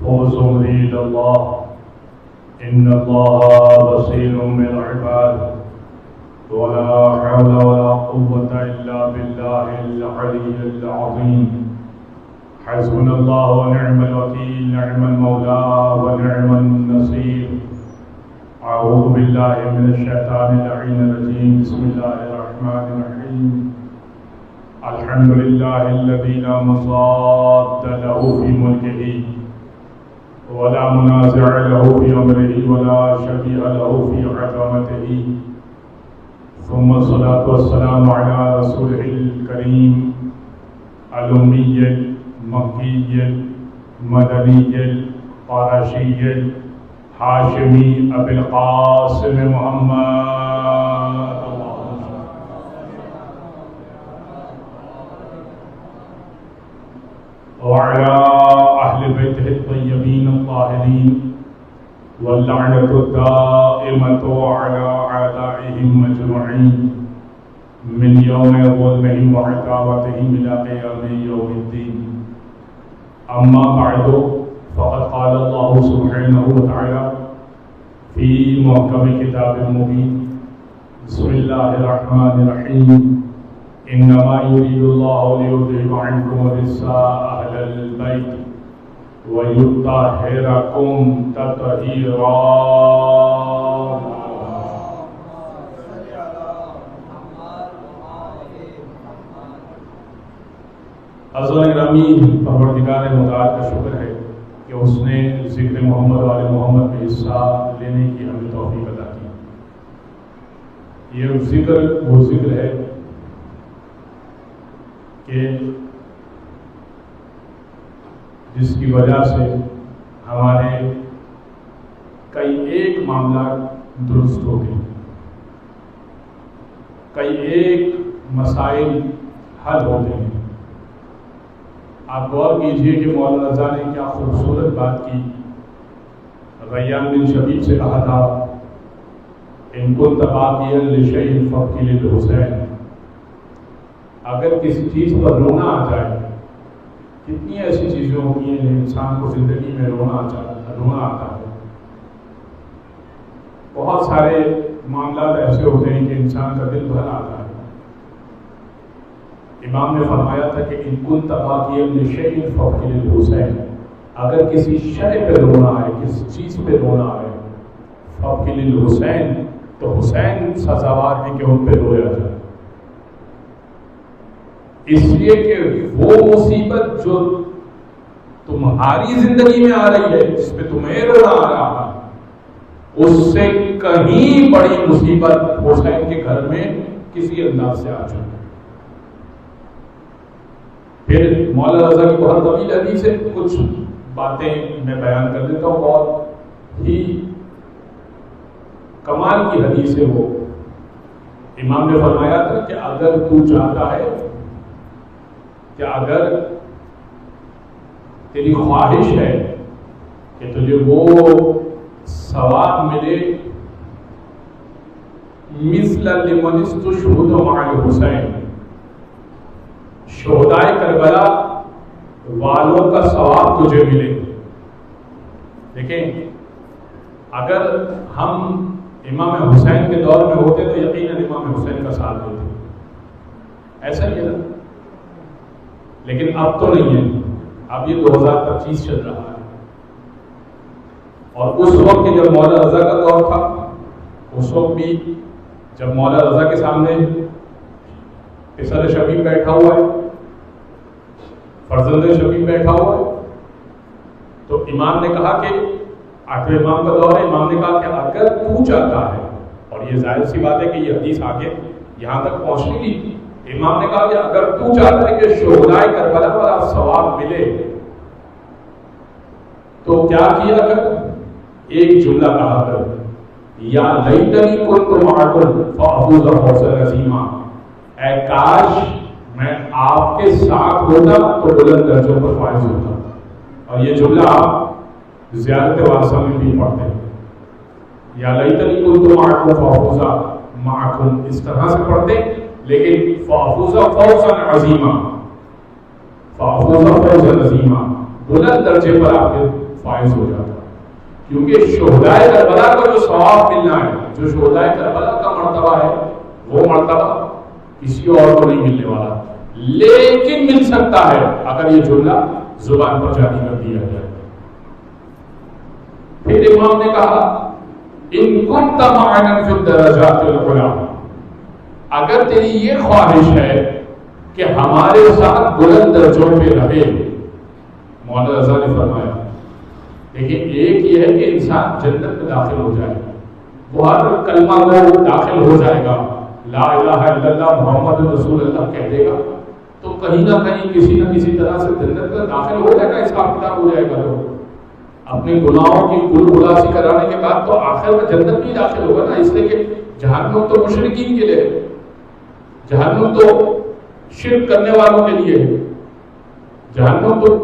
فوزوا إلى الله إن الله بصير بالعباد ولا حول ولا قوة إلا بالله العلي العظيم حسبنا الله ونعم الوكيل نعم المولى ونعم النصير أعوذ بالله من الشيطان اللعين الرجيم بسم الله الرحمن الرحيم الحمد لله الذي لا مضاد له في ملكه ولا منازع له في أمره ولا شبيه له في عظمته ثم الصلاة والسلام على رسوله الكريم الأمي المكي المدني القرشي الهاشمي أبي القاسم محمد وعلى أهل بيته الطيبين الطاهرين واللعنة الدائمة على أعدائهم أجمعين من يوم ظلمهم وعقابتهم إلى قيام يوم الدين أما بعد فقد قال الله سبحانه وتعالى في محكم كتاب مبين بسم الله الرحمن الرحيم إنما يريد الله ليذهب عنكم الرجس أهل البيت ويطهركم تطهيرا. عزیزان گرامی، پروردگار متعال کا شکر ہے کہ اس نے ذکر محمد و آل محمد میں حصہ لینے کی ہمیں توفیق عطا کی. یہ ذکر وہ ذکر ہے کہ جس کی وجہ سے ہمارے کئی ایک معاملات درست ہو گئے، کئی ایک مسائل حل ہوتے ہیں. آپ غور کیجئے کہ مولانا رضا نے کیا خوبصورت بات کی. ریان بن شبیب سے کہا تھا ان كنت باقيا لشيء فابكِ للحسین. اگر کسی چیز پر رونا آ جائے، کتنی ایسی چیزیں ہوتی ہیں انسان کو زندگی میں رونا آتا ہے. بہت سارے معاملات ایسے ہوتے ہیں کہ انسان کا دل بھر آتا ہے. امام نے فرمایا تھا کہ ان كنت باقيا لشيء فابكِ للحسین. اگر کسی شے پہ رونا آئے، کسی چیز پہ رونا آئے، فابكِ للحسین، تو حسین سزاوار ہے کہ ان پہ رویا جائے. اس لیے کہ وہ مصیبت جو تمہاری زندگی میں آ رہی ہے، جس پہ تمہیں رونا آ رہا ہے، اس سے کہیں بڑی مصیبت حسین کے گھر میں کسی انداز سے آ چکی. پھر مولانا رضا کی بہت طویل حدیث ہے، کچھ باتیں میں بیان کر دیتا ہوں. بہت ہی کمال کی حدیث ہے وہ. امام نے فرمایا تھا کہ اگر تو چاہتا ہے کہ اگر تیری خواہش ہے کہ تجھے وہ ثواب ملے مثل لمن استشهد مع الحسین، شہدائے کربلا والوں کا ثواب تجھے ملے. دیکھیں، اگر ہم امام حسین کے دور میں ہوتے تو یقیناً امام حسین کا ساتھ دیتے. ایسا ہی ہے نا؟ لیکن اب تو نہیں ہے. اب یہ 2025 چل رہا ہے. اور اس وقت جب مولانا رضا کا دور تھا، اس وقت بھی جب مولانا رضا کے سامنے پسر شبیب بیٹھا ہوا ہے، فرزند شبیب بیٹھا ہوا ہے، تو امام نے کہا کہ آخر امام کا دور ہے. امام نے کہا کہ اگر تو چاہتا ہے، اور یہ ظاہر سی بات ہے کہ یہ حدیث آگے یہاں تک پہنچنی تھی. امام نے کہا کہ اگر تو چاہتا ہے کہ شہدائے کربلا والا ثواب ملے تو کیا کیا کر؟ ایک جملہ کہا کر، یا لیتنی کنت معکم فافوز فوزا عظیما. اے کاش میں آپ کے ساتھ ہوتا تو بلند درجوں پر فائز ہوتا. اور یہ جملہ آپ زیارت وارثہ میں بھی پڑھتے ہیں. یا لیتنی کنت معکم فافوز معکم اس طرح سے پڑھتے، لیکن فافوز فوزا عظیما، فافوز فوزا عظیما، بلند درجے پر آپ کے فائز ہو جاتا. کیونکہ شہدائے کربلا کو جو ثواب ملنا ہے، جو شہدائے کربلا کا مرتبہ ہے، وہ مرتبہ کسی اور کو نہیں ملنے والا، لیکن مل سکتا ہے اگر یہ جملہ زبان پر جاری کر دیا جائے. پھر امام نے کہا ان کنت معنا فی الدرجات العلی، اگر تیری یہ خواہش ہے کہ ہمارے ساتھ بلند درجوں پہ رہے. مولانا رضا نے فرمایا لیکن ایک یہ ہے کہ انسان جنت میں داخل ہو جائے گا، وہ ہر کلمہ کو داخل ہو جائے گا، لا الہ الا اللہ محمد رسول اللہ کہہ دے گا تو کہیں نہ کہیں کسی نہ کسی طرح سے جنت میں داخل ہو جائے گا، حساب کتاب ہو جائے گا. تو اپنے گناہوں کی کل خلاصی کرانے کے بعد تو آخر میں جنت میں داخل ہوگا نا. اس لیے کہ جہنم تو مشرکین کے لیے، جہنم تو شرک کرنے والوں کے لیے، جہنم تو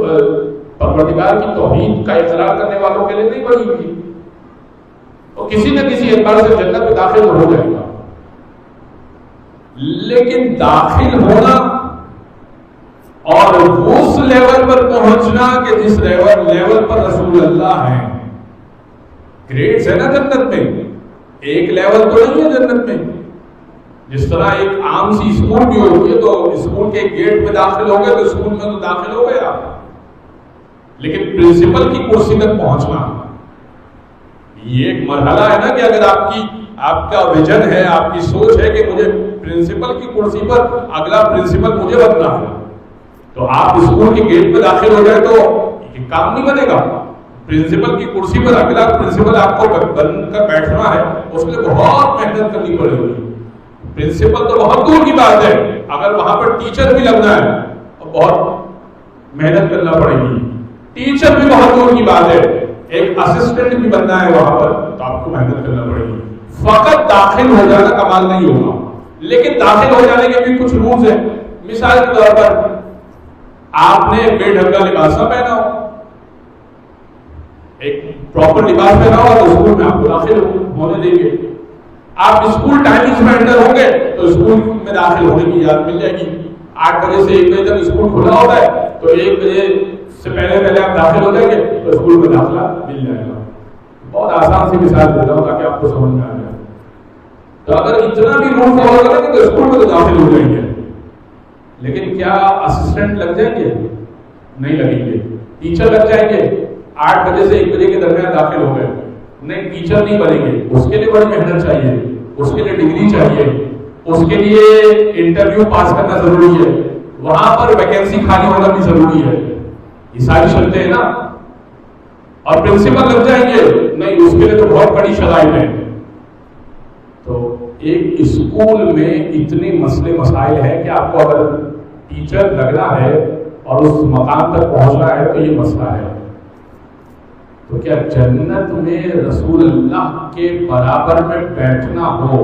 پروردگار کی توحید کا اقرار کرنے والوں کے لیے نہیں بنی ہوئی. تو کسی نہ کسی اعتبار سے جنت میں داخل ہو جائے گا. لیکن داخل ہونا اور اس لیول پر پہنچنا کہ جس لیول پر رسول اللہ ہیں، گریڈز ہے نا جنت میں، ایک لیول تو نہیں ہے جنت میں. جس طرح ایک عام سی اسکول بھی ہوتی ہے تو اسکول کے گیٹ میں داخل ہو گئے تو اسکول میں تو داخل ہو گئے آپ، لیکن پرنسپل کی کرسی تک پہنچنا یہ ایک مرحلہ ہے نا کہ اگر آپ کا ویژن ہے، آپ کی سوچ ہے کہ مجھے پرنسپل کی کرسی پر اگلا پرنسپل مجھے بننا ہے، تو آپ اسکول کے گیٹ پہ داخل ہو جائے تو یہ کام نہیں بنے گا. پرنسپل کی کرسی پر اگلا پرنسپل آپ کو بن کر بیٹھنا ہے، اس کے لیے بہت محنت کرنی پڑے گی. پرنسپل تو بہت دور کی بات ہے، اگر وہاں پر ٹیچر بھی لگنا ہے تو بہت محنت کرنا پڑے گی. ٹیچر بھی بہت دور کی بات ہے، ایک اسسٹنٹ بھی بننا ہے وہاں پر تو آپ کو محنت کرنا پڑے گی. فقط داخل ہو جانا کمال نہیں ہوگا، لیکن داخل ہو جانے کے بھی کچھ رولز ہیں. مثال کے طور پر آپ نے بے ڈھنگا لباس نہ پہنا ہو، ایک پراپر لباس پہنا ہو تو اسکول میں آپ کو داخل ہونے دیں گے. آپ اسکول ٹائمنگز میں انٹر ہوں گے تو اسکول میں داخل ہونے کی اجازت مل جائے گی. 8 بجے سے 1 بجے تک اسکول کھلا ہوتا ہے تو 1 بجے سے پہلے آپ داخل ہو جائیں گے تو اسکول میں داخلہ مل جائے گا. بہت آسان سی مثال دیتا ہوں تاکہ آپ کو سمجھ میں آ جائے. تو اگر اتنا بھی رول فالو کریں گے تو اسکول میں تو داخل ہو جائیں گے، لیکن کیا اسسٹنٹ لگ جائیں گے؟ نہیں لگیں گے. ٹیچر لگ جائیں گے؟ 8 بجے سے 1 بجے کے درمیان داخل ہو گئے، نہیں ٹیچر نہیں بنیں گے. اس کے لیے بڑی محنت چاہیے، اس کے لیے ڈگری چاہیے، اس کے لیے انٹرویو پاس کرنا ضروری ہے، وہاں پر ویکینسی خالی ہونا بھی ضروری ہے. یہ ساری شرطیں ہیں نا. اور پرنسپل لگ جائیں گے؟ نہیں، اس کے لیے تو بہت بڑی شرائط ہے. تو ایک اسکول میں اتنے مسئلے مسائل ہیں کہ آپ کو اگر ٹیچر لگنا ہے اور اس مقام تک پہنچنا ہے تو یہ مسئلہ ہے. تو کیا جنت میں رسول اللہ کے برابر میں بیٹھنا ہو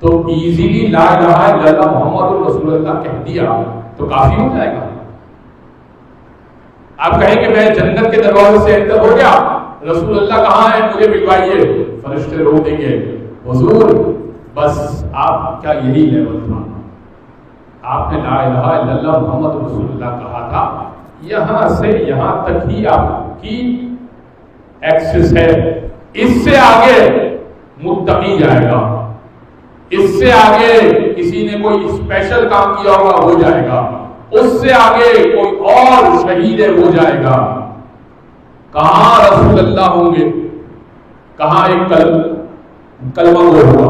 تو ایزیلی لا الہ الا اللہ محمد رسول اللہ کہہ دیا تو کافی ہو جائے گا. آپ کہیں کہ میں جنت کے دروازے سے انٹر ہو گیا، رسول اللہ کہاں ہے مجھے ملوائیے، فرشتے رو دیں گے حضور بس آپ کا یہی لیول تھا، آپ نے لا الہ الا اللہ محمد رسول اللہ کہا تھا، یہاں سے یہاں تک ہی آپ کی ایکسس ہے. اس سے آگے متقی جائے گا، اس سے آگے کسی نے کوئی اسپیشل کام کیا ہوگا وہ جائے گا، اس سے آگے کوئی اور شہید ہو جائے گا. کہاں رسول اللہ ہوں گے، کہاں ایک کلمہ وہ ہوگا.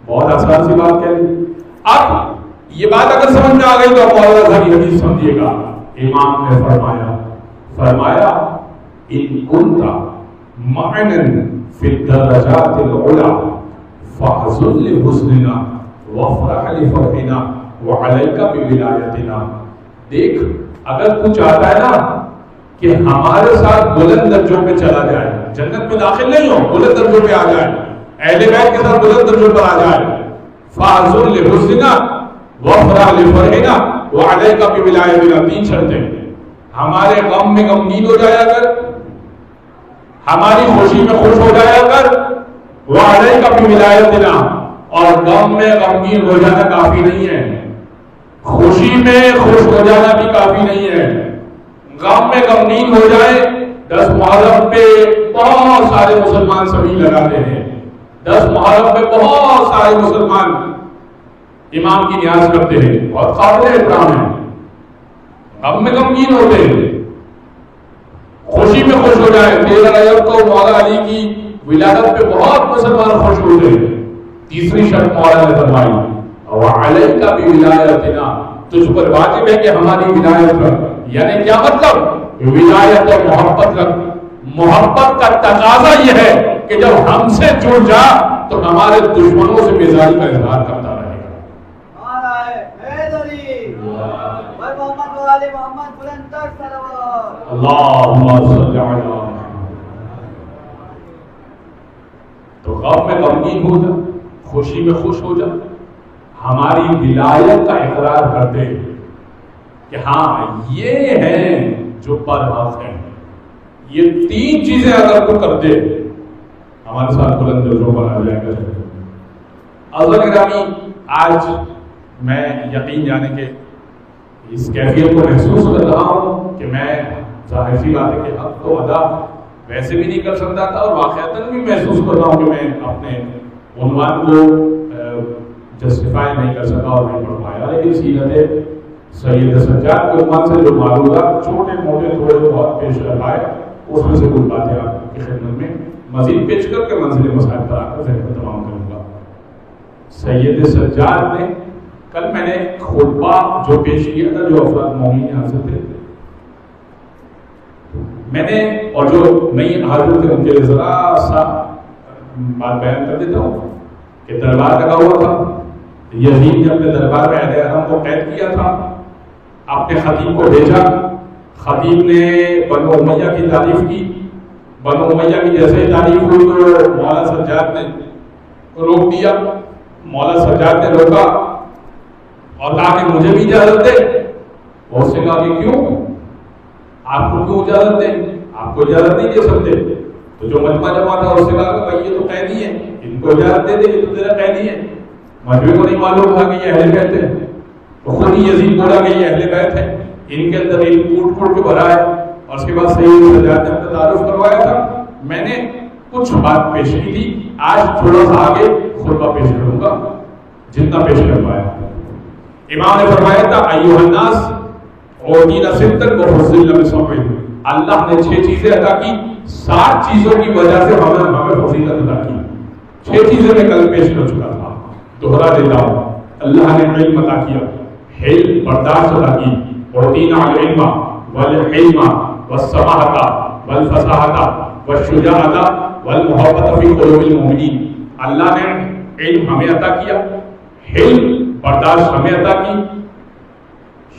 بہت آسان سی بات کہہ دی. اب یہ بات اگر سمجھ میں آ گئی تو مولانا کی حدیث سمجھیے گا. امام نے فرمایا ان کنت معنا فی الدرجات العلی فاحزن لحسننا وافرح لفرحنا وعلیک بولایتنا. دیکھ اگر تو چاہتا ہے نا کہ ہمارے ساتھ بلند درجوں پہ چلا جائے، جنت میں داخل نہیں ہو، بلند درجوں پہ آ جائے، اہل بیت کے ساتھ بلند درجوں پر آ جائے، فاحزن لحسننا وافرح لفرحنا وعلیک بولایتنا. 3 شرطیں. ہمارے غم میں غمگین ہو جایا کر، ہماری خوشی میں خوش ہو جایا کر، وعلیک بولایتنا. اور غم میں غمگین ہو جانا کافی نہیں ہے، خوشی میں خوش ہو جانا بھی کافی نہیں ہے. غم میں غمگین ہو جائے. 10 محرم پہ بہت سارے مسلمان سبھی لگاتے ہیں. 10 محرم پہ بہت سارے مسلمان امام کی نیاز کرتے ہیں, بہت قابل احترام ہیں. غم میں غمگین ہوتے ہیں, خوشی میں خوش ہو جائے. 13 رجب کو مولا علی کی ولادت پہ بہت مسلمان خوش ہوتے ہیں. تیسری شرط مولا نے فرمائی وعلیک بولایتنا, تجھ پر واجب ہے کہ ہماری ولایت کر. یعنی کیا مطلب؟ ولایت اور محبت رکھ. محبت کا تقاضا یہ ہے کہ جب ہم سے جڑ جا تو ہمارے دشمنوں سے بیزاری کا اظہار کرتا رہے گا. اللہم صلی علی محمد. تو غم میں غمگین ہو جا, خوشی میں خوش ہو جا. ہماری ولایت کا اقرار کرتے کہ ہاں یہ ہے جو برحق ہے. یہ 3 چیزیں اگر تو کر دے ہمارے ساتھ بلند درجوں پر آ جائے گا. حضرت گرامی, آج میں یقین جانے کے اس کیفیت کو محسوس کر رہا ہوں کہ میں ظاہر سی بات ہے کہ حق تو ادا ویسے بھی نہیں کر سکتا تھا, اور واقعتاً بھی محسوس کر رہا ہوں کہ میں اپنے عنوان کو جسٹیفائی نہیں کر سکا اور نہیں پڑھ پایا. لیکن سیرت سید سجاد کے عنوان سے جو معلومات چھوٹے موٹے تھوڑے بہت پیش کر پائے, اس میں سے کچھ باتیں آپ کی خدمت میں مزید پیش کر کے منزل مسائل پر آ کر ذہن کو تمام کروں گا. سید سجاد نے کل میں نے خطبہ جو پیش کیا تھا, جو افراد مومنین حاضر تھے, میں نے اور جو نئی حاضر تھے ان کے لیے ذرا سا بات بیان کر دیتا ہوں کہ دربار لگا ہوا تھا. یزید نے اپنے دربار میں اہل حرم کو قید کیا تھا, اپنے خطیب کو بھیجا. خطیب نے بنو امیہ کی تعریف کی. بنو امیہ کی جیسے ہی تعریف ہوئی تو مولا سجاد نے روک دیا. مولا سجاد نے روکا اور کہا کہ مجھے بھی اجازت دے. اور اس نے کہا کہ کیوں, آپ کو کیوں اجازت دیں, آپ کو اجازت نہیں دے سکتے. تو جو مجمع جمع تھا اس نے کہا کہ بھائی یہ تو قیدی ہیں, ان کو اجازت دے دے, یہ تو تیرا قیدی ہے. مجمع کو نہیں معلوم تھا کہ یہ اہل بیت ہے. تو خود ہی یزید بولا کہ یہ اہل بیت ہے, ان کے اندر علم کوٹ کوٹ کے بھرا ہے. اور اس کے بعد سید سجاد نے اپنا تعارف کروایا تھا. میں نے کچھ بات پیش کی تھی, آج تھوڑا سا آگے خطبہ پیش کروں گا جتنا پیش کر پایا. امام نے فرمایا تھا ایھا الناس اوتینا ستن وفضلنا بسبع. اللہ نے 6 چیزیں عطا کی, 7 چیزوں کی وجہ سے ہمیں فضیلت عطا کی. 6 چیزیں میں کل پیش کر چکا تھا, دوہرا دیتا ہوں. اللہ نے علم عطا کیا, حلم برداشت عطا کی. اوتینا العلم والحلم والسماحۃ والفصاحۃ والشجاعۃ والمحبۃ فی قلوب المؤمنین. اللہ نے علم ہمیں عطا کیا, حلم برداشت ہمیں عطا کی,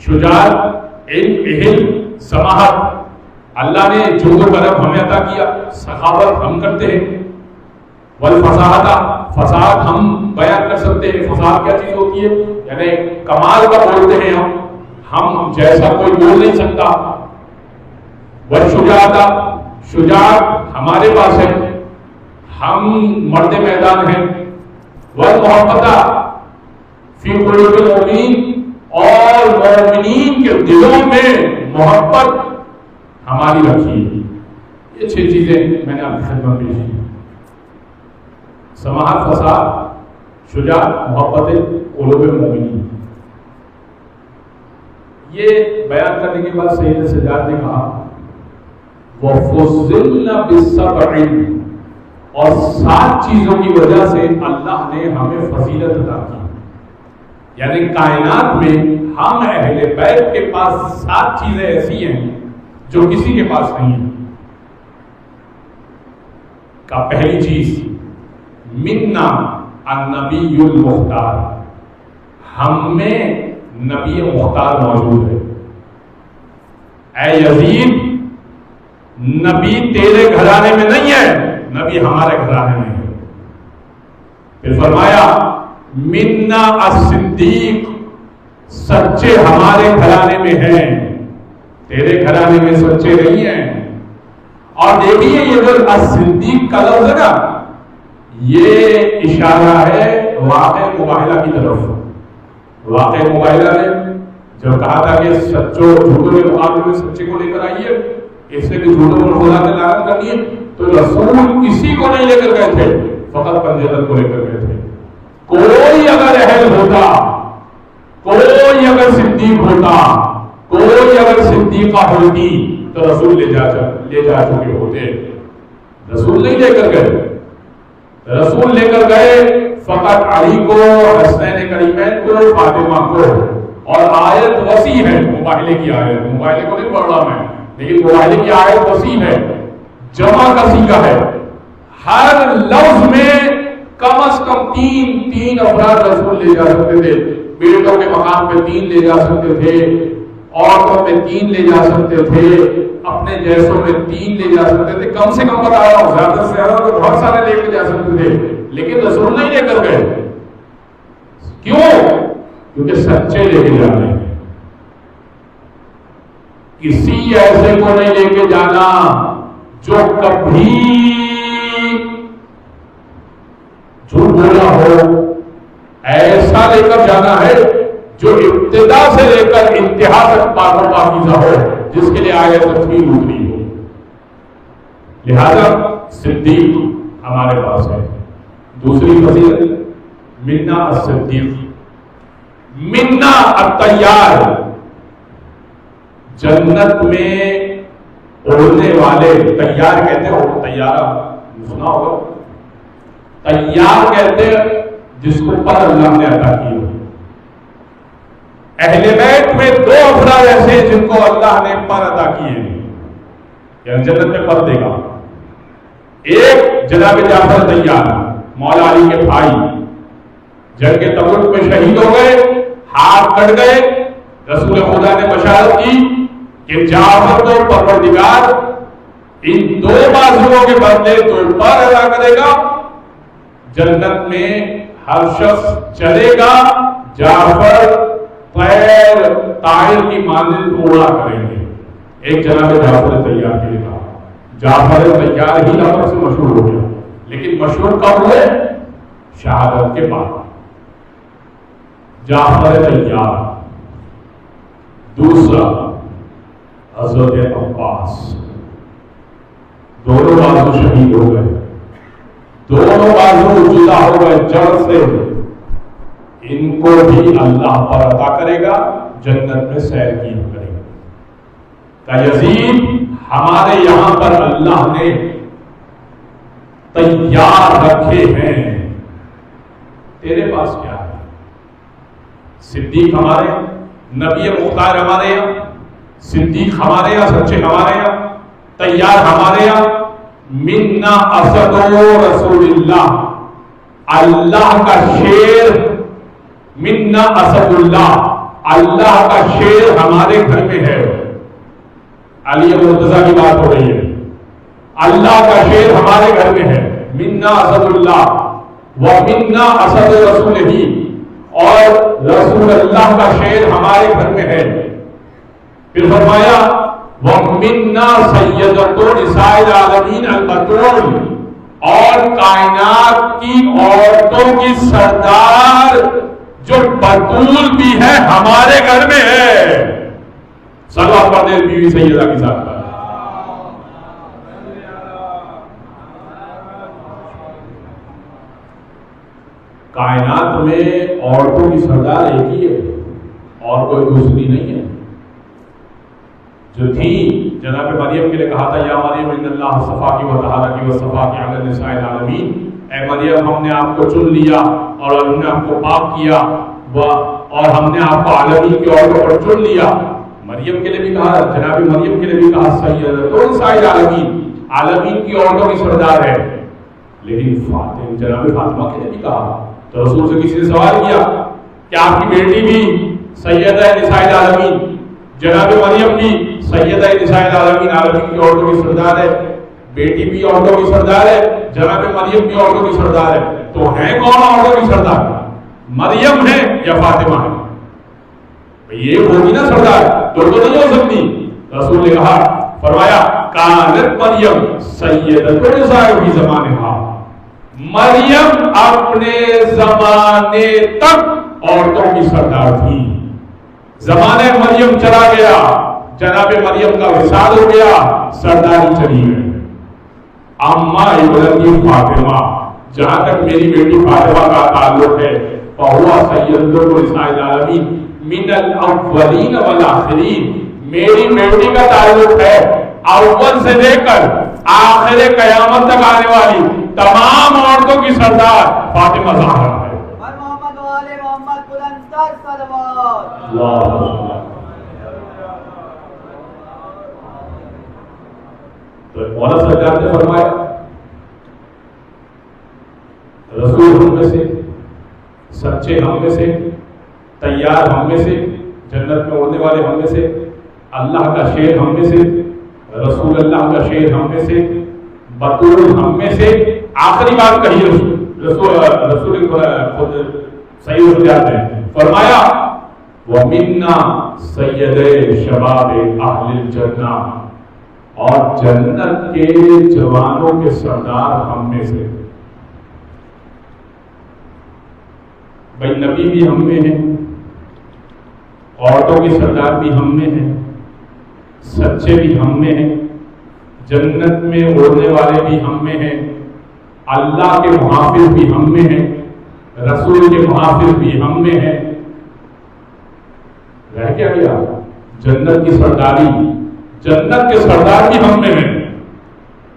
شجاعت علم سماحت اللہ نے جود و کرم ہمیں عطا کیا, سخاوت ہم کرتے ہیں. والفصاحت فصاحت ہم بیان کر سکتے ہیں. فصاحت کیا چیز ہوتی ہے؟ یعنی کمال کا بولتے ہیں ہم جیسا کوئی بول نہیں سکتا. والشجاعت شجاعت ہمارے پاس ہے, ہم مرد میدان ہیں. والمحبت فی قلوب المؤمنین اور مومنین کے دلوں میں محبت ہماری رکھی ہے. یہ 6 چیزیں میں نے آپ کی خدمت پیش کی. سماحت, فصاحت, شجاعت, محبت قلوب المؤمنین. یہ بیان کرنے کے بعد سید سجاد نے کہا وَفُضِّلْنَا بِالسَّبْعِ, اور 7 چیزوں کی وجہ سے اللہ نے ہمیں فضیلت عطا کی. یعنی کائنات میں ہم اہل بیت کے پاس 7 چیزیں ایسی ہیں جو کسی کے پاس نہیں ہیں. کا پہلی چیز منا النبی المختار, ہم میں نبی مختار موجود ہے. اے یزید, نبی تیرے گھرانے میں نہیں ہے, نبی ہمارے گھرانے میں ہے. پھر فرمایا منا الصدیق, سچے ہمارے گھرانے میں ہیں, تیرے گھرانے میں سچے نہیں ہیں. اور دیکھیے یہ جو الصدیق کا لفظ ہے نا, یہ اشارہ ہے واقع مباہلہ کی طرف. واقع مباہلہ میں جب کہا تھا کہ سچوں جھوٹوں کے مقابلے میں سچے کو لے کر آئیے، اس سے کہ جھوٹوں کو خدا نے لعنت کرنی ہے، تو رسول کسی کو نہیں لے کر گئے تھے، فقط پنجتن کو لے کر گئے تھے۔ کوئی اگر اہل ہوتا، کوئی اگر صدیق ہوتا، کوئی اگر صدیقہ ہوتی تو رسول لے جا چکے ہوتے۔ رسول نہیں لے کر گئے، رسول لے کر گئے فقط علی کو، حسنین کریمین کو، فاطمہ کو، اور آیت وسیع ہے، مباہلے کی آیت، مباہلے کو نہیں پڑھ رہا میں، لیکن مباہلے کی آیت وسیع ہے، جمع کا صیغہ ہے، ہر لفظ میں کم از کم تین افراد رسول لے جا سکتے تھے، بیٹوں کے مقام پہ 3 لے جا سکتے تھے، عورتوں میں 3 لے جا سکتے تھے، اپنے جیسوں میں 3 لے جا سکتے تھے، کم سے کم بتا رہا ہوں، زیادہ سے زیادہ تو بہت سارے لے کے جا سکتے تھے، لیکن رسول نہیں لے کر گئے۔ کیوں؟ کیونکہ سچے لے کے جانے ہیں، کسی ایسے کو نہیں لے کے جانا جو کبھی جھوٹ بولا ہو، ایسا لے کر جانا ہے جو ابتدا سے لے کر انتہا تک پاک و پاکیزہ ہو، جس کے لیے آیت تفصیل اتری ہو۔ لہذا صدیق ہمارے پاس ہے۔ دوسری فضیلت منا الصدیق، منا الطیار، جنت میں اڑنے والے، تیار کہتے ہیں، تیارہ سنا ہوگا، تیار کہتے ہیں جس کو پر اللہ نے عطا کی ہو۔ اہل بیت میں 2 افراد ایسے جن کو اللہ نے پر عطا کیے ہیں، یعنی جنت میں پر دے گا۔ ایک جناب جعفر تیار، مولا علی کے بھائی، جنگ تبوک میں شہید ہو گئے، ہاتھ کٹ گئے، رسول خدا نے بشارت کی کہ جعفر کو پروردگار ان 2 بازوؤں کے بدلے 2 پر ادا کرے گا، جنت میں ہر شخص چلے گا، جعفر طیر طائر کی مانند اڑا کریں گے۔ ایک جناب جعفر تیار کے لیے کہا، جعفر تیار ہی لفظ سے مشہور ہو گیا، لیکن مشہور کب ہوئے؟ شہادت کے بعد۔ جعفر تیار۔ دوسرا حضرت عباس، دونوں بازو شہید ہو گئے، دونوں بازو جدا ہو گئے جڑ سے، ان کو بھی اللہ پر عطا کرے گا، جنت میں سیر کی کرے گا۔ کہ یزید ہمارے یہاں پر اللہ نے تیار رکھے ہیں، تیرے پاس کیا ہے؟ صدیق ہمارے یہاں، نبی مختار ہمارے یہاں، صدیق ہمارے یہاں، سچے ہمارے یہاں، تیار ہمارے یہاں۔ منا اسد رسول اللہ، اللہ کا شیر، منا اسد اللہ کا شیر ہمارے گھر میں ہے۔ علی مرتضیٰ کی بات ہو رہی ہے، اللہ کا شیر ہمارے گھر میں ہے، منا اسد اللہ و منا اسد رسول ہی، اور رسول اللہ کا شیر ہمارے گھر میں ہے۔ پھر فرمایا وَمِنَّا سَيِّدَةُ نِسَاءِ الْعَالَمِينَ الْبَتُولُ، اور کائنات کی عورتوں کی سردار جو بطول بھی ہے ہمارے گھر میں ہے۔ صلوات پڑھتے بیوی سیدہ کے ساتھ۔ کائنات میں عورتوں کی سردار ایک ہی ہے اور کوئی دوسری نہیں ہے۔ جو تھی جناب مریم کے لیے کہا تھا یا مریم ان اللہ صفاکی و طہارکی و صفاکی علی نساء العالمین، اے مریم ہم نے آپ کو چن لیا اور ہم نے آپ کو پاک کیا اور ہم نے آپ کو عالمین کی عورتوں پر چن لیا۔ مریم کے لیے بھی کہا، جناب مریم کے لیے بھی کہا سیدۃ نساء العالمین، عالمین کی عورتوں کی سردار ہے۔ لیکن فاطمہ، جناب فاطمہ کے لیے بھی کہا، تو رسول سے کسی نے سوال کیا کہ آپ کی بیٹی بھی سیدہ نساء العالمین، جناب مریم بھی سیدہ نساء العالمین، عالمین کی عورتوں کی سردار ہے، بیٹی بھی عورتوں کی سردار ہے، جناب مریم بھی عورتوں کی سردار ہے، تو ہیں کون عورتوں کی سردار؟ مریم ہے یا فاطمہ ہے؟ یہ ہوگی نا سردار، تو نہیں ہو سکتی۔ رسول نے کہا، فرمایا کانت مریم سیدۃ نساء فی زمانہا، مریم اپنے زمانے تک عورتوں کی سردار تھی۔ زمانہ مریم چلا گیا، جناب مریم کا وصال ہو گیا، سرداری چلی گئی۔ اما ابنتی فاطمہ، جہاں تک میری بیٹی فاطمہ کا تعلق ہے، فہو سید نساء العالمین من الاولین والآخرین، میری بیٹی کا تعلق ہے اول سے لے کر آخر قیامت تک آنے والی تمام عورتوں کی سردار فاطمہ زہرا ہے۔ محمد والے محمد بلند تر صلوات۔ تو مولانا سجاد نے فرمایا رسول ہم میں سے، سچے ہم میں سے، تیار ہم میں سے، جنت میں اڑنے والے ہم میں سے، اللہ کا شیر ہم میں سے، رسول اللہ کا شیر ہم میں سے، بطول ہم میں سے۔ آخری بات کہی رسول خود سید سجاد نے فرمایا وَمِنَّا سَيِّدِ شَبَابِ أَهْلِ الْجَنَّةِ، اور جنت کے جوانوں کے سردار ہم میں سے۔ بھائی نبی بھی ہم میں ہیں، عورتوں کی سردار بھی ہم میں ہیں، سچے بھی ہم میں ہیں، جنت میں اڑنے والے بھی ہم میں ہیں، اللہ کے محافظ بھی ہم میں ہیں، رسول کے محافظ بھی ہم میں ہیں۔ رہ کیا گیا؟ جنت کی سرداری، جنت کے سردار بھی ہم میں ہیں،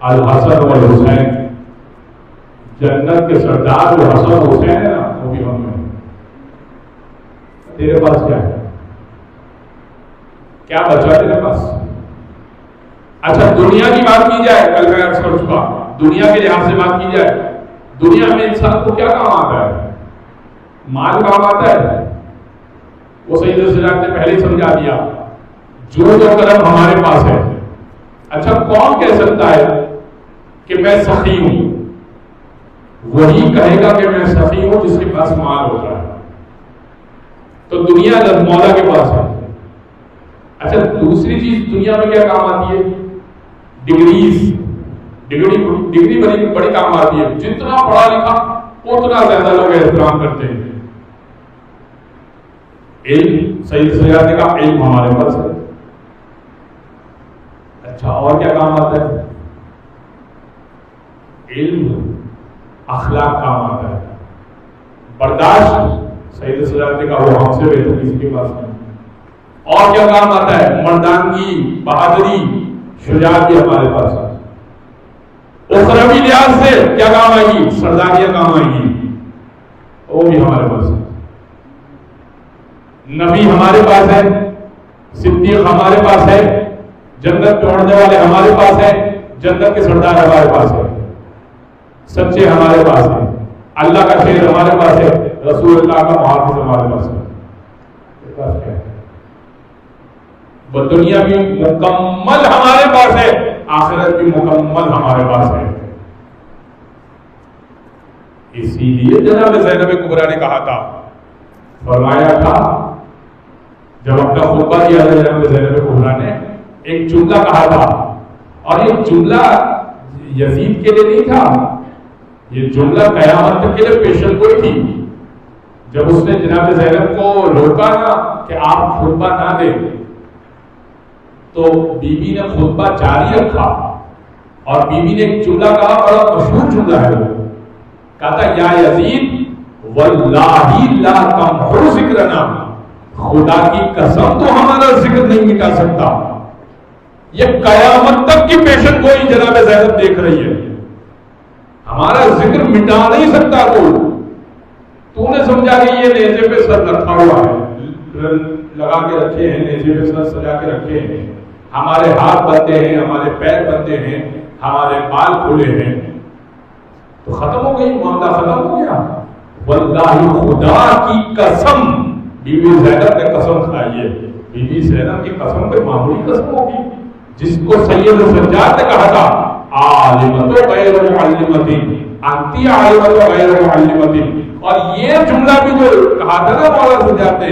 الحسن والحسین، جنت کے سردار جو حسن حسین ہے نا وہ بھی ہم میں ہیں۔ تیرے پاس کیا ہے؟ کیا بچا تیرے پاس؟ اچھا دنیا کی بات کی جائے، کل میں عرض کر چکا، دنیا کے لحاظ سے بات کی جائے، دنیا میں انسان کو کیا کام آتا ہے؟ مال کام آتا ہے؟ وہ سید سجاد نے پہلے ہی سمجھا دیا، جو کرم ہمارے پاس ہے۔ اچھا کون کہہ سکتا ہے کہ میں سخی ہوں؟ وہی کہے گا کہ میں سخی ہوں جس کے پاس مال ہوتا ہے۔ تو دنیا مولا کے پاس ہے۔ اچھا دوسری چیز دنیا میں کیا کام آتی ہے؟ ڈگری بڑی کام آتی ہے۔ جتنا پڑھا لکھا اتنا زیادہ لوگ احترام کرتے ہیں۔ علم، سید سجاد نے کہا علم ہمارے پاس ہے۔ اچھا اور کیا کام آتا ہے؟ علم، اخلاق کام آتا ہے۔ برداشت، سید سجاد نے کہا وہ ہم سے بہتر کسی کے پاس نہیں۔ اور کیا کام آتا ہے؟ مردانگی، بہادری، شجاعت بھی ہمارے پاس ہے۔ اخروی لحاظ سے کیا کام آئے گی؟ سرداریاں کام آئیں گی، وہ بھی ہمارے پاس ہے۔ نبی ہمارے پاس ہے، صدیق ہمارے پاس ہے، جنت توڑنے والے ہمارے پاس ہے، جنت کے سردار ہمارے پاس ہے، سچے ہمارے پاس ہے، اللہ کا شیر ہمارے پاس ہے، رسول اللہ کا محافظ ہمارے پاس ہے۔ دنیا بھی مکمل ہمارے پاس ہے، آخرت بھی مکمل ہمارے پاس ہے۔ اسی لیے جناب زینب کبریٰ نے کہا تھا، فرمایا تھا جب اپنا خطبہ دیا تھا جناب زینب کبریٰ نے ایک جملہ کہا تھا، اور یہ جملہ یزید کے لیے نہیں تھا، یہ جملہ قیامت تک کے لیے پیشن گوئی تھی۔ جب اس نے جناب زینب کو روکا نا کہ آپ خطبہ نہ دیں، تو بی بی نے خطبہ جاری رکھا، اور بی بی نے ایک جملہ کہا، بڑا مشہور جملہ ہے وہ، کہا تھا یا یزید واللہ لا تمحو ذکرنا، خدا کی قسم تو ہمارا ذکر نہیں مٹا سکتا۔ یہ قیامت تک کی پیشن گوئی جناب زینب دیکھ رہی ہے، ہمارا ذکر مٹا نہیں سکتا تو نے سمجھا کہ یہ نیزے پہ سر رکھا ہوا ہے، لگا کے رکھے ہیں، نیزے پہ سر سجا کے رکھے ہیں، ہمارے ہاتھ بندھے ہیں، ہمارے پیر بندھے ہیں، ہمارے بال کھلے ہیں، تو ختم ہو گئی، معاملہ ختم ہو گیا۔ واللہ خدا کی قسم، بی بی زینب نے قسم کھائی ہے، بی بی زینب کی قسم کوئی معمولی قسم ہوگی، جس کو سید سجاد نے کہا تھا عالمۃ غیر معلمۃ، انتی عالمۃ غیر معلمۃ۔ اور یہ جملہ بھی جو کہا تھا نا مولانا سجاد نے،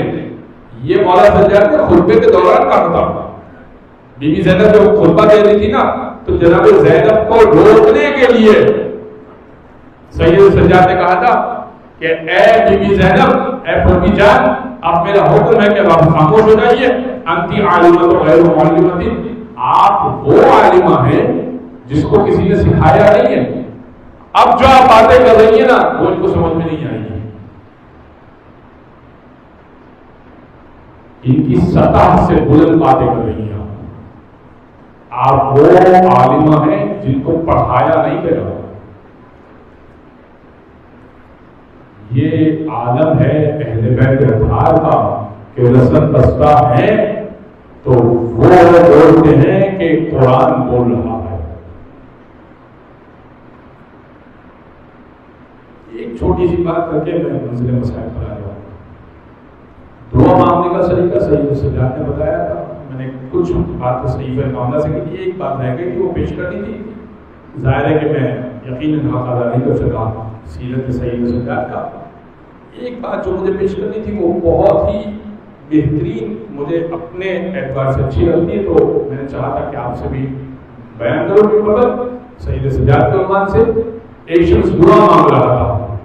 یہ مولانا سجاد نے خطبے کے دوران کہا تھا۔ بی بی زینب جب خطبہ دے رہی تھی نا، تو جناب زینب کو روکنے کے لیے سید سجاد نے کہا تھا کہ اے بی بی زینب، اے فاطمہ جان، اب میرا حکم ہے کہ آپ خاموش ہو جائیے، انتی عالمۃ غیر معلمۃ، آپ وہ عالمہ ہیں جس کو کسی نے سکھایا نہیں ہے، اب جو آپ باتیں کر رہی ہیں نا وہ ان کو سمجھ میں نہیں آئی ہے، ان کی سطح سے بلند باتیں کر رہی ہیں، آپ وہ عالمہ ہیں جن کو پڑھایا نہیں گیا۔ یہ عالم ہے اہل بیت اطہار کا کہ رسل بستہ ہے تو وہ بولتے ہیں کہ قرآن بول رہا ہے۔ ایک چھوٹی سی بات کر کے میں منزل مسائل پر آ رہا ہوں۔ دعا مانگنے کا طریقہ سید سجاد نے بتایا تھا، میں نے کچھ بات صحیح معاملہ سے کی، ایک بات رہ گئی کہ وہ پیش کرنی تھی، ظاہر ہے کہ میں یقیناً حق ادا نہیں کر سکا سیرت سید سجاد کا۔ ایک بات جو مجھے پیش کرنی تھی وہ بہت ہی بہترین مجھے اپنے اعتبار سے اچھی لگتی ہے، تو میں نے چاہا تھا کہ آپ سے بھی بیان کروں کہ مگر سید سجاد کے عنوان سے ایک شخص دعا مانگ رہا تھا۔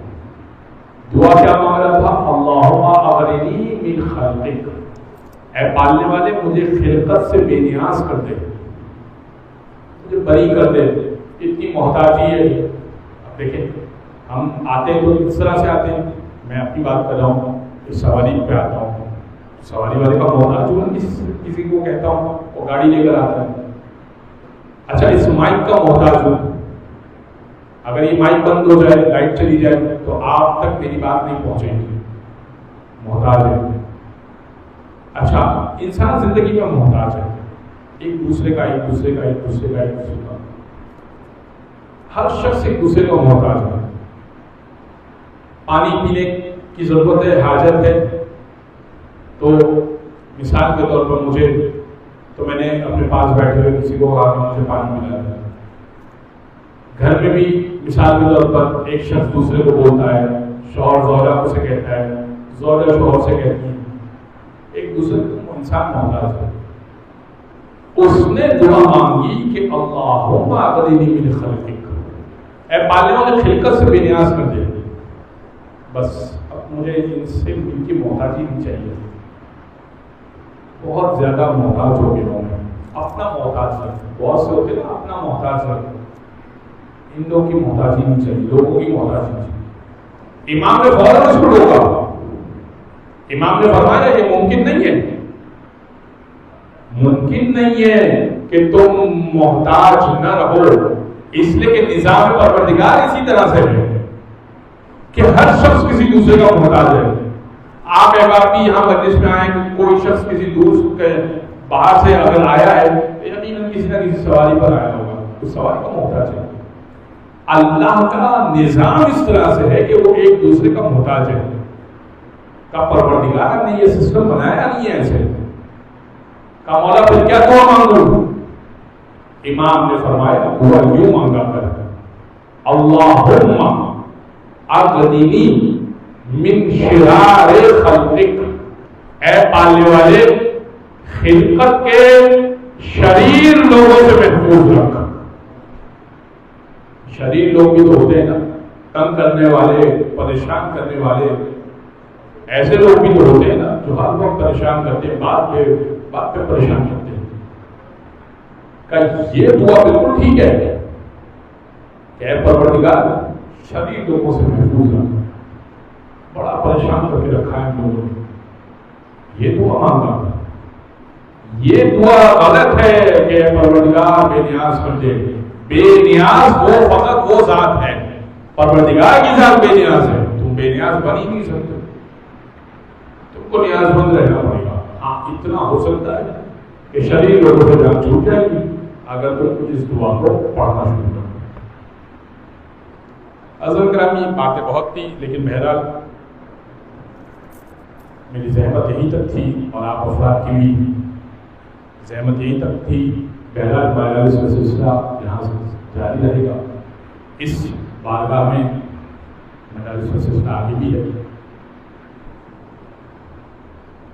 دعا کیا مانگ رہا تھا؟ اللہم اغننی من خلقک، اے پالنے والے مجھے خلقت سے بے نیاز کر دے، مجھے بری کر دے، اتنی محتاجی ہے۔ اب دیکھیں ہم آتے ہیں تو اس طرح سے آتے ہیں، میں اپنی بات کر رہا ہوں، اس سواری پہ آتا ہوں، سواری والے کا محتاج ہوں، کسی کو کہتا ہوں وہ گاڑی لے کر آتا ہے، اچھا اس مائک کا محتاج ہوں، اگر یہ مائک بند ہو جائے، لائٹ چلی جائے تو آپ تک میری بات نہیں پہنچے گی، محتاج ہے۔ اچھا انسان زندگی میں محتاج ہے، ایک دوسرے کا ایک دوسرے کا ایک دوسرے کا ایک دوسرے کا، ہر شخص ایک دوسرے کا محتاج ہے۔ پانی پینے کی ضرورت ہے، حاجت ہے، تو مثال کے طور پر مجھے تو میں نے اپنے پاس بیٹھے ہوئے کسی کو کہا کہ مجھے پانی پلانا ہے۔ گھر میں بھی مثال کے طور پر ایک شخص دوسرے کو بولتا ہے، شوہر زوجہ کو سے کہتا ہے، زوجہ شوہر سے کہتی ہے، ایک دوسرے کو انسان محتاج ہے۔ اس نے دعا مانگی کہ اللہم اغننی من خلقک، اے پالنے والے خلقت سے بے نیاز کر دے، بس اب مجھے ان کی محتاجی نہیں چاہیے، بہت زیادہ محتاج ہو گیا ہوں میں، اپنا محتاج ہے، بہت سے ہوتے نا اپنا محتاج ہے، ان لوگوں کی محتاجی نہیں چاہیے، لوگوں کی محتاجی نہیں چاہیے۔ امام نے فوراً اس کو روکا، امام نے فرمایا یہ ممکن نہیں ہے، ممکن نہیں ہے کہ تم محتاج نہ رہو، اس لیے کہ نظام پروردگار اسی طرح سے ہے کہ ہر شخص کسی دوسرے کا محتاج ہے۔ آپ ایک بار بھی یہاں مجلس میں آئے کہ کوئی شخص کسی دوست کے باہر سے اگر آیا ہے تو یقیناً کسی نہ کسی سواری پر آیا ہوگا، اس سواری کا محتاج ہے۔ اللہ کا نظام اس طرح سے ہے کہ وہ ایک دوسرے کا محتاج ہے، کا پروردگار نے یہ سسٹم بنایا نہیں ہے ایسے، کا مولا پھر کیا دعا مانگوں؟ امام نے فرمایا دعا یوں مانگا کر، اللہم اغننی من شرار خلقک، اے پالنے والے خلقت کے شریر لوگوں سے محفوظ رکھ۔ شریر لوگ بھی تو ہوتے ہیں نا، تنگ کرنے والے، پریشان کرنے والے، ایسے لوگ بھی تو ہوتے ہیں نا جو ہر وقت پریشان کرتے ہیں، بات پہ پریشان کرتے ہیں۔ کہ یہ دعا بالکل ٹھیک ہے کہ اے پروردگار شریر لوگوں سے محفوظ رکھ، بڑا پریشان کر کے رکھا ہے لوگوں نے، یہ دعا مانگا۔ یہ دعا غلط ہے کہ پروردگار بے نیاز کر دے، بے نیاز وہ فقط وہ ذات ہے، پروردگار کی ذات بے نیاز ہے، تم بے نیاز بن ہی نہیں سکتے، تم کو نیاز مند رہنا پڑے گا۔ ہاں اتنا ہو سکتا ہے کہ شریر لوگوں سے جان چھوٹ جائے گی اگر تم اس دعا کو پڑھنا شروع کرو۔ عزیز گرامی باتیں بہت تھی، لیکن بہرحال میری زحمت یہیں تک تھی اور آپ افراد کی بھی زحمت یہیں تک تھی۔ بہرحال مجالس کا سلسلہ یہاں سے جاری رہے گا، اس بارگاہ میں مجالس کا سلسلہ آگے بھی ہے۔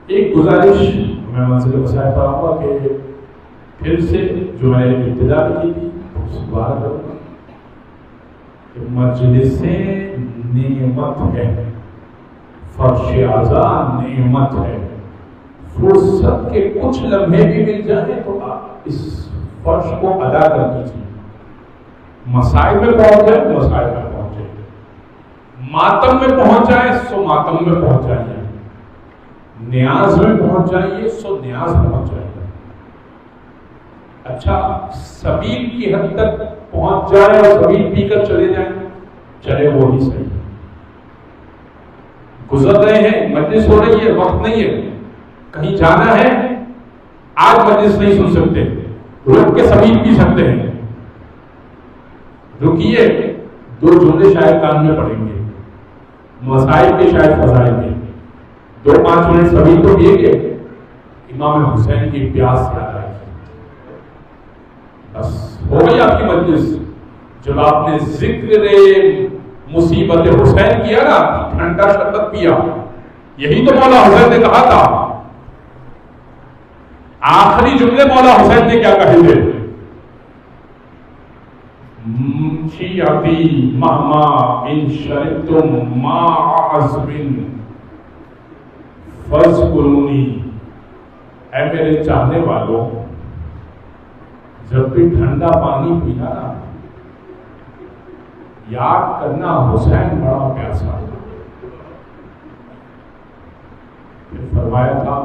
ایک گزارش میں منزل مسائل پر آؤں گا کہ پھر سے جو میں نے ابتدا کی تھی اس بار کروں گا کہ مجلسیں نعمت ہے۔ فرش اعظم نعمت ہے. فرصت کے کچھ لمحے بھی مل جائیں تو آپ اس فرش کو ادا کر دیجیے. مسائل میں پہنچ جائے مسائل میں پہنچ جائے, ماتم میں پہنچ جائے سو ماتم میں پہنچ جائیے, نیاز میں پہنچ جائیے سو نیاز میں پہنچ جائیے. اچھا سبیل کی حد تک پہنچ جائے اور سبیل پی کر چلے جائیں, چلے وہی صحیح. گزر رہے ہیں, مجلس ہو رہی ہے, وقت نہیں ہے, کہیں جانا ہے, آج مجلس نہیں سن سکتے, رک کے سبیل پی سکتے ہیں, رکیے, 2 جملے شاید کان میں پڑیں گے, مسائل کے شاید فضائل کے, 2-5 منٹ سبیل تو پیے گے, امام حسین کی پیاس یاد آئے گی, بس ہو گئی آپ کی مجلس. جب آپ نے ذکر مصیبت حسین کیا نا, ٹھنڈا شربت پیا, یہی تو مولا حسین نے کہا تھا. آخری جملے مولا حسین نے کیا کہے تھے؟ شیعتی مہما ان شربتم ماء عذب فاذکرونی. اے میرے چاہنے والوں, جب بھی ٹھنڈا پانی پینا نا, یاد کرنا حسین بڑا پیاسا تھا. پھر فرمایا تھا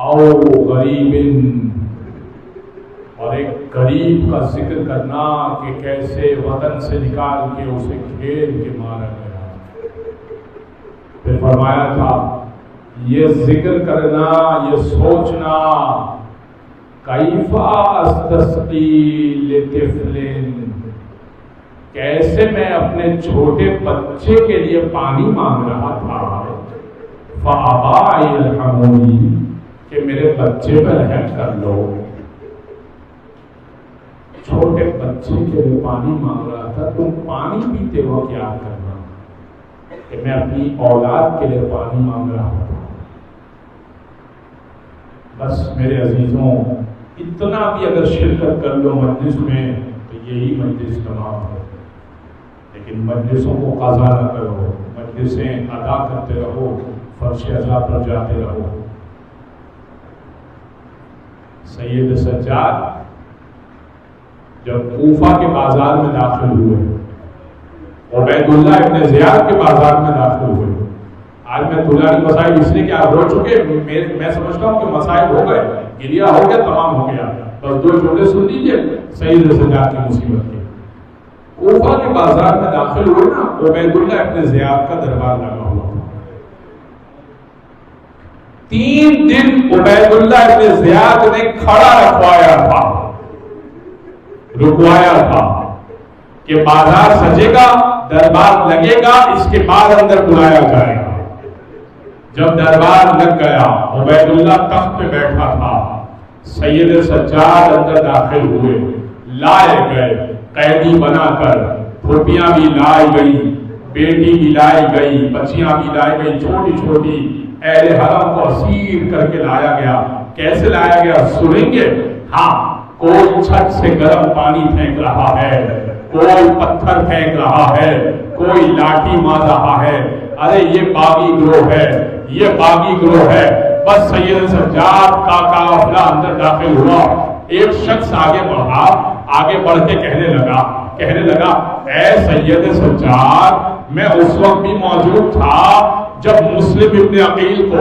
او غریب, اور ایک غریب کا ذکر کرنا کہ کیسے وطن سے نکال کے اسے کھیل کے مارا گیا. پھر فرمایا تھا یہ ذکر کرنا, یہ سوچنا کیف استسقی لطفل, کیسے میں اپنے چھوٹے بچے کے لیے پانی مانگ رہا تھا. فابا یرحمونی, کہ میرے بچے پہ رحم کر لو. چھوٹے بچے کے لیے پانی مانگ رہا تھا, تم پانی پیتے ہو کیا کرنا, کہ میں اپنی اولاد کے لیے پانی مانگ رہا تھا. بس میرے عزیزوں, اتنا بھی اگر شرکت کر لو مجلس میں تو یہی مجلس تمام ہے. لیکن مجلسوں کو قضا نہ کرو, مجلسیں ادا کرتے رہو, فرش اعلیٰ پر جاتے رہو. سید سجاد جب کوفہ کے بازار میں داخل ہوئے, عبید اللہ ابن زیاد کے بازار میں داخل ہوئے. آج میں طولانی مسائل اس لیے کہ آپ رو چکے, میں سمجھتا ہوں کہ مسائل ہو گئے, گریا ہو گیا, تمام ہو گیا. بس 2 جملے سن لیجیے سید سجاد کی مصیبت کے. کوفہ کے بازار میں داخل ہوئے نا, عبید اللہ ابن زیاد کا دربار لگا ہوا تھا. 3 دن عبید اللہ ابن زیاد نے کھڑا رکوایا تھا کہ بازار سجے گا, دربار لگے گا, اس کے بعد اندر بلایا جائے گا. جب دربار لگ گیا, عبید اللہ تخت پہ بیٹھا تھا, سید سجاد اندر داخل ہوئے, لائے گئے قیدی بنا کر, پھوپیاں بھی لائی گئی, بیٹی بھی لائی گئی, بچیاں بھی لائی گئی, چھوٹی چھوٹی اہل حرم کو اسیر کر کے لایا گیا. کیسے لایا گیا سنیں گے. ہاں, کوئی چھت سے گرم پانی پھینک رہا ہے, کوئی پتھر پھینک رہا ہے, کوئی لاٹھی مار رہا ہے. ارے یہ باغی گروہ ہے, یہ باغی گروہ ہے. بس سید سجاد کا قافلہ اندر داخل ہوا. ایک شخص آگے بڑھا, آگے بڑھ کے کہنے لگا اے سید سجاد, میں اس وقت بھی موجود تھا جب مسلم ابن عقیل کو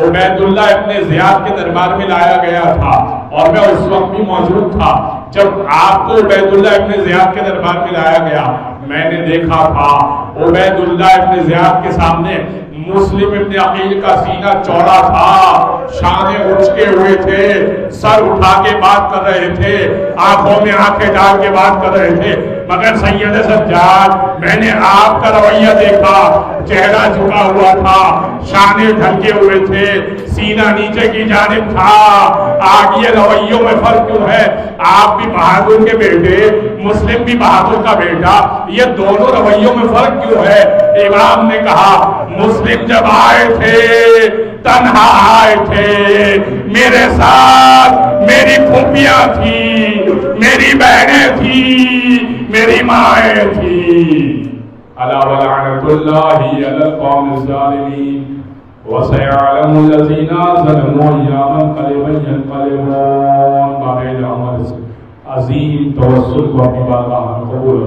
عبید اللہ ابن زیاد کے دربار میں لایا گیا تھا, اور میں اس وقت بھی موجود تھا جب آپ کو عبید اللہ ابن زیاد کے دربار میں لایا گیا. میں نے دیکھا تھا عبید اللہ ابن زیاد کے سامنے مسلم ابن عقیل کا سینہ چوڑا تھا, شانے اچکے ہوئے تھے, سر اٹھا کے بات کر رہے تھے, آنکھوں میں آنکھیں ڈال کے بات کر رہے تھے. مگر سید سجاد, میں نے آپ کا رویہ دیکھا, چہرہ جھکا ہوا تھا, شانے ڈھلکے ہوئے تھے, سینہ نیچے کی جانب تھا. آج یہ رویوں میں فرق کیوں ہے؟ آپ بھی بہادر کے بیٹے, مسلم بھی بہادر کا بیٹا, یہ دونوں رویوں میں فرق کیوں ہے؟ امام نے کہا مسلم جب آئے تھے تنہا آئے تھے, میرے ساتھ میری پھوپھیاں تھی, میری بہنیں تھی, میری مائیں تھی. الا ولعنۃ اللہ علی القوم الظالمین وسيعلم الذين ظلموا ايام ينقلبون. باب عظیم توسل کو اپنی بارگاہ میں قبول